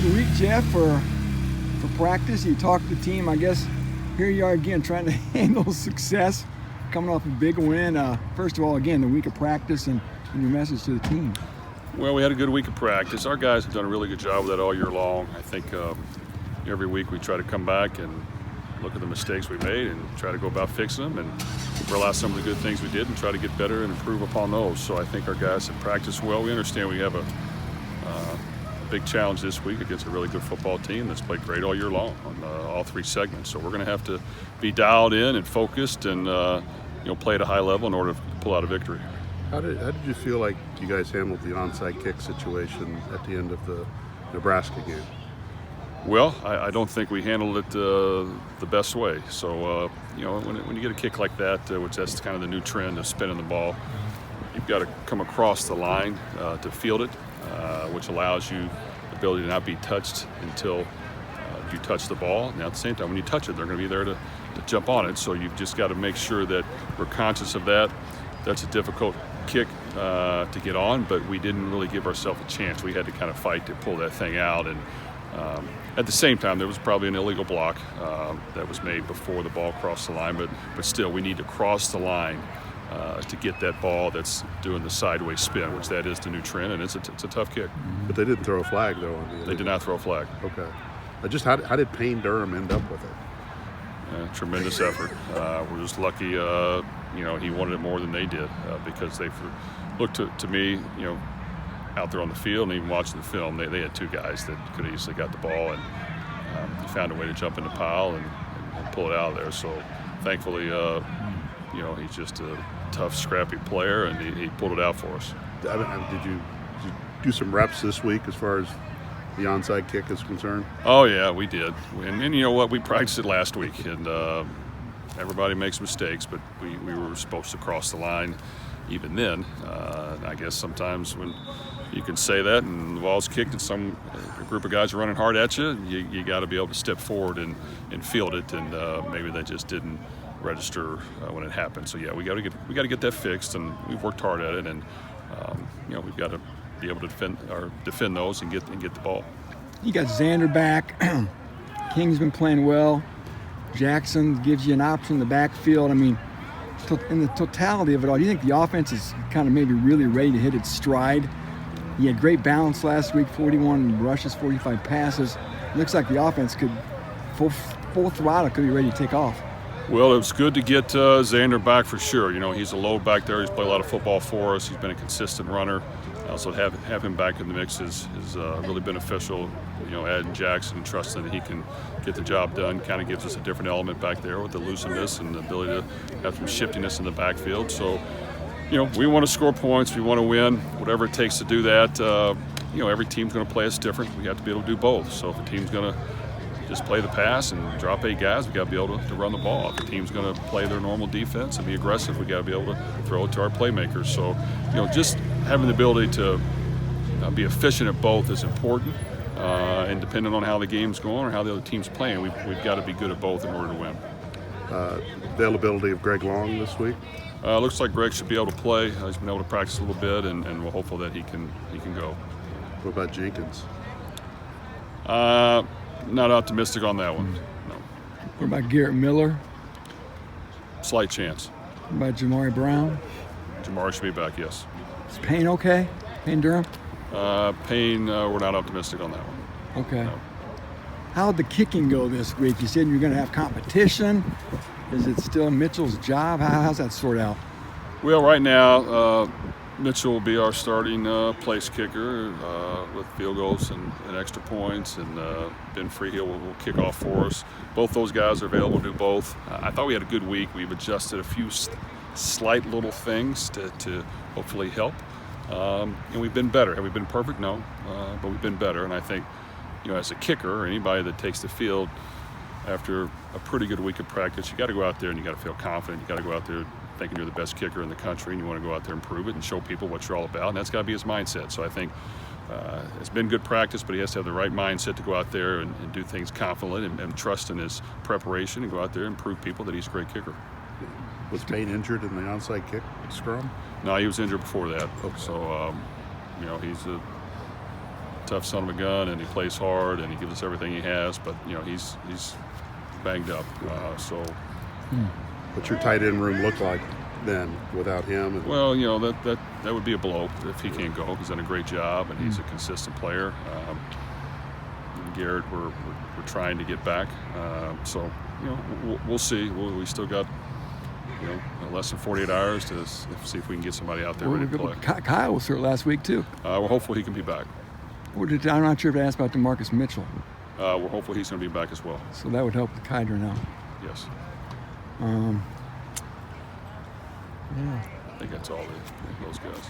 Good week, Jeff, for practice. You talked to the team. I guess here you are again trying to handle success, coming off a big win. First of all, again, the week of practice and your message to the team. Well, we had a good week of practice. Our guys have done a really good job with that all year long. I think every week we try to come back and look at the mistakes we made and try to go about fixing them and realize some of the good things we did and try to get better and improve upon those. So I think our guys have practiced well. We understand we have a big challenge this week against a really good football team that's played great all year long on all three segments. So we're going to have to be dialed in and focused and play at a high level in order to pull out a victory. How did you feel like you guys handled the onside kick situation at the end of the Nebraska game? Well, I don't think we handled it the best way. So, when you get a kick like that, which that's kind of the new trend of spinning the ball, you've got to come across the line to field it, which allows you the ability to not be touched until you touch the ball. Now, at the same time, when you touch it, they're going to be there to jump on it. So you've just got to make sure that we're conscious of that. That's a difficult kick to get on, but we didn't really give ourselves a chance. We had to kind of fight to pull that thing out. And at the same time, there was probably an illegal block that was made before the ball crossed the line, but still, we need to cross the line to get that ball that's doing the sideways spin, which that is the new trend, and it's a tough kick. But they didn't throw a flag, though, on the They did not throw a flag. Okay. How did Payne Durham end up with it? Tremendous effort. We're just lucky, he wanted it more than they did because they looked to me, out there on the field and even watching the film, they had two guys that could have easily got the ball, and he found a way to jump in the pile and pull it out of there. So thankfully, he's just a tough, scrappy player, and he pulled it out for us. Did you do some reps this week as far as the onside kick is concerned? Oh yeah, we did, and you know what? We practiced it last week, and everybody makes mistakes, but we were supposed to cross the line even then. I guess sometimes when you can say that and the ball's kicked and a group of guys are running hard at you, you got to be able to step forward and field it, and maybe they just didn't register when it happened. So yeah, we got to get that fixed, and we've worked hard at it, and we've got to be able to defend those and get the ball. You got Xander back. King's been playing well. Jackson gives you an option in the backfield. I mean, in the totality of it all, do you think the offense is kind of maybe really ready to hit its stride? He had great balance last week, 41 rushes, 45 passes. Looks like the offense could, full throttle, could be ready to take off. Well, it was good to get Xander back for sure. He's a load back there. He's played a lot of football for us. He's been a consistent runner. So have him back in the mix is really beneficial. Adding Jackson and trusting that he can get the job done kind of gives us a different element back there with the looseness and the ability to have some shiftiness in the backfield. So, we want to score points. We want to win. Whatever it takes to do that, every team's going to play us different. We have to be able to do both. So if a team's going to just play the pass and drop 8 guys, we got to be able to run the ball. If the team's going to play their normal defense and be aggressive, we got to be able to throw it to our playmakers. So, just having the ability to be efficient at both is important. And depending on how the game's going or how the other team's playing, we've got to be good at both in order to win. Availability of Greg Long this week? Looks like Greg should be able to play. He's been able to practice a little bit, and we're hopeful that he can go. What about Jenkins? Not optimistic on that one. No. What about Garrett Miller? Slight chance. What about Jamari Brown? Jamari should be back, yes. Is Payne okay? Payne Durham? Payne, we're not optimistic on that one. Okay. No. How'd the kicking go this week? You said you're going to have competition. Is it still Mitchell's job? How's that sorted out? Well, right now, Mitchell will be our starting place kicker with field goals and extra points, and Ben Freehill will kick off for us. Both those guys are available to do both. I thought we had a good week. We've adjusted a few slight little things to hopefully help. And we've been better. Have we been perfect? No, but we've been better. And I think, as a kicker or anybody that takes the field after a pretty good week of practice, you got to go out there and you got to feel confident. You got to go out there thinking you're the best kicker in the country, and you want to go out there and prove it and show people what you're all about. And that's got to be his mindset. So I think it's been good practice, but he has to have the right mindset to go out there and do things confidently and trust in his preparation and go out there and prove people that he's a great kicker. Was Payne injured in the onside kick scrum? No, he was injured before that. Okay. So, he's a tough son of a gun, and he plays hard, and he gives us everything he has. But he's banged up. What's your tight end room look like then without him? And Well, that would be a blow if he can't go. He's done a great job, and he's a consistent player. Garrett, we're trying to get back. So we'll see. We still got less than 48 hours to see if we can get somebody out there ready to play. Kyle was hurt last week too. We're hopeful he can be back. I'm not sure if I asked about DeMarcus Mitchell. We're hopeful he's going to be back as well. So that would help with Kydra now. Yes. Yeah. I think that's all those guys.